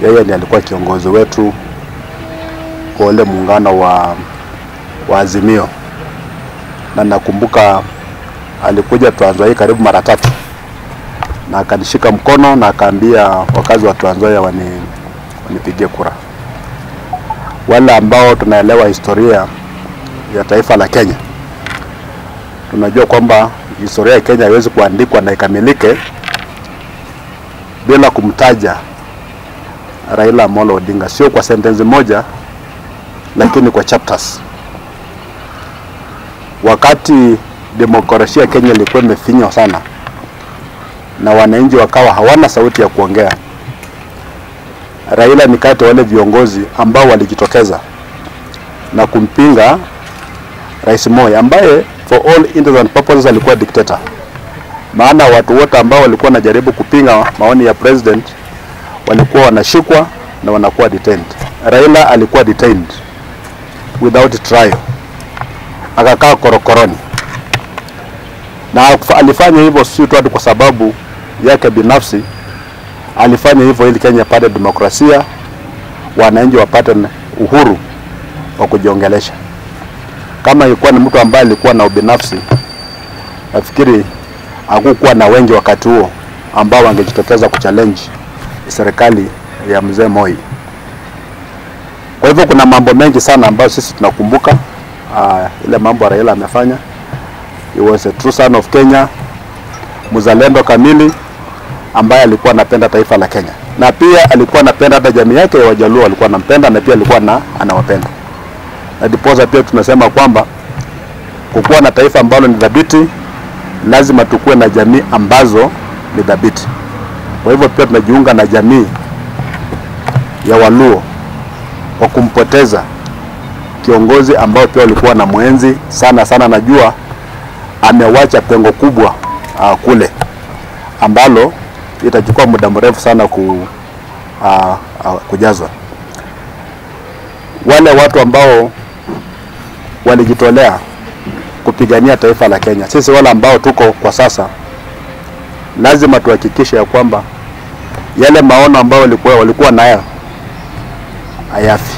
Yeye ndiye alikuwa kiongozi wetu kwa ule muungano wa Azimio, na nakumbuka alikuja Trans Nzoia karibu mara 3 na akanishika mkono na akaambia wakazi wa Trans Nzoia wanipigie kura. Wale ambao tunaelewa historia ya taifa la Kenya, tunajua kwamba historia ya Kenya haiwezi kuandikwa na ikamilike bila kumtaja Raila Amolo Odinga, sio kwa sentence moja lakini kwa chapters. Wakati demokrasia ya Kenya ilikuwa imefinywa sana na wananchi wakawa hawana sauti ya kuongea, Raila ni kati wale viongozi ambao walijitokeza na kumpinga Rais Moi, ambaye for all intents and purposes alikuwa dictator. Maana watu wote ambao walikuwa wanajaribu kupinga maoni ya president walikuwa wanashikwa na wanakuwa detained. Raila alikuwa detained without trial, akakaa korokoroni, na alifanya hivyo si tu kwa sababu yake binafsi. Alifanya hivyo ili Kenya ipate demokrasia, wananchi wapate uhuru wa kujiongelesha. Kama ilikuwa ni mtu ambaye alikuwa na ubinafsi, nafikiri hakukuwa na wengi wakati huo ambao wangejitokeza kuchallenge serikali ya mzee Moi. Kwa hivyo kuna mambo mengi sana ambayo sisi tunakumbuka. Ile mambo Raila amefanya. He was a true son of Kenya, mzalendo kamili ambaye alikuwa anapenda taifa la Kenya, na pia alikuwa anapenda hata jamii yake ya Wajaluo, alikuwa anampenda na pia alikuwa anawapenda. Na diposa pia tunasema kwamba kukuwa na taifa ambalo ni dhabiti, lazima tukue na jamii ambazo ni dhabiti. Kwa hivyo pia tunajiunga na jamii ya Waluo kwa kumpoteza kiongozi ambao pia walikuwa na mwenzi sana. Najua amewacha pengo kubwa kule ambalo itachukua muda mrefu sana kujazwa. Wale watu ambao walijitolea kupigania taifa la Kenya, sisi wale ambao tuko kwa sasa, lazima tuhakikishe ya kwamba yale maono ambao walikuwa nayo hayafi.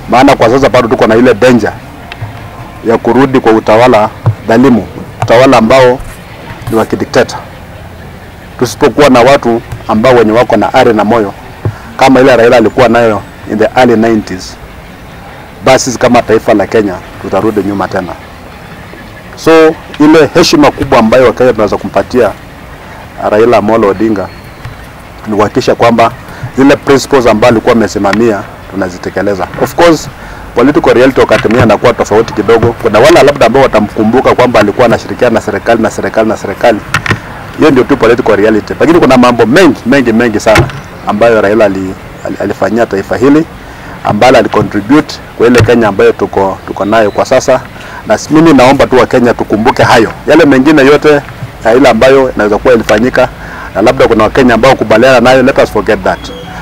Maana kwa sasa bado tuko na ile danger ya kurudi kwa utawala dhalimu, utawala ambao ni wa kidikteta. Tusipokuwa na watu ambao wenye wako na ari na moyo kama ile Raila alikuwa nayo in the early 90s, basi kama taifa la Kenya tutarudi nyuma tena. So ile heshima kubwa ambayo Wakenya tunaweza kumpatia Raila Amolo Odinga ni kuhakikisha kwamba zile principles ambazo alikuwa amesimamia tunazitekeleza. Of course political reality wakati mwingine inakuwa tofauti kidogo. Kuna wale labda ambao watamkumbuka kwamba alikuwa anashirikiana na serikali. Hiyo ndio tu political reality. Lakini kuna mambo mengi sana ambayo Raila alifanyia taifa hili, ambayo alicontribute kwa ile Kenya ambayo tuko nayo kwa sasa. Na mimi naomba tu wa Kenya tukumbuke hayo. Yale mengine yote ile ambayo inaweza kuwa ilifanyika na labda kuna Wakenya ambao kubaliana nayo, let us forget that.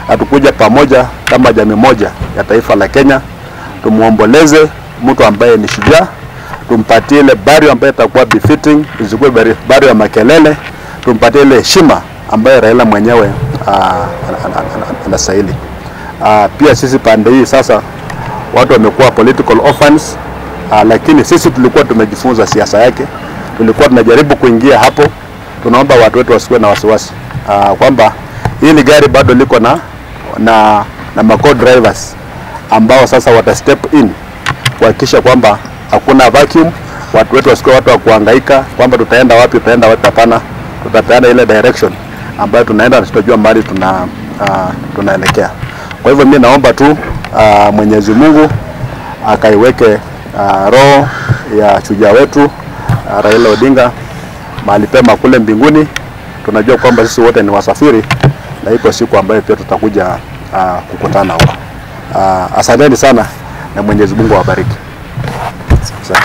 Atukuja pamoja kama jamii moja ya taifa la Kenya, tumuomboleze mtu ambaye ni shujaa, tumpatie ile burial ambayo itakuwa befitting, isikuwe burial ya makelele, tumpatie ile heshima ambayo Raila mwenyewe anastahili. Pia sisi pande hii sasa watu wamekuwa political orphans, lakini sisi tulikuwa tumejifunza siasa yake, tulikuwa tunajaribu kuingia hapo. Tunaomba watu wetu wasiwe na wasiwasi kwamba hili gari bado liko na co-drivers ambao sasa wata step in kuhakikisha kwamba hakuna vacuum. Watu wetu wasiwe watu wa kuhangaika kwamba tutaenda wapi. Hapana, tutapeana ile direction ambayo tunaenda na tutajua mahali tunaelekea. Kwa hivyo mimi naomba tu Mwenyezi Mungu akaiweke roho ya shujaa wetu Raila Odinga mahali pema kule mbinguni. Tunajua kwamba sisi wote ni wasafiri na iko siku ambayo pia tutakuja kukutana huko. Asanteni sana na Mwenyezi Mungu awabariki. Asante.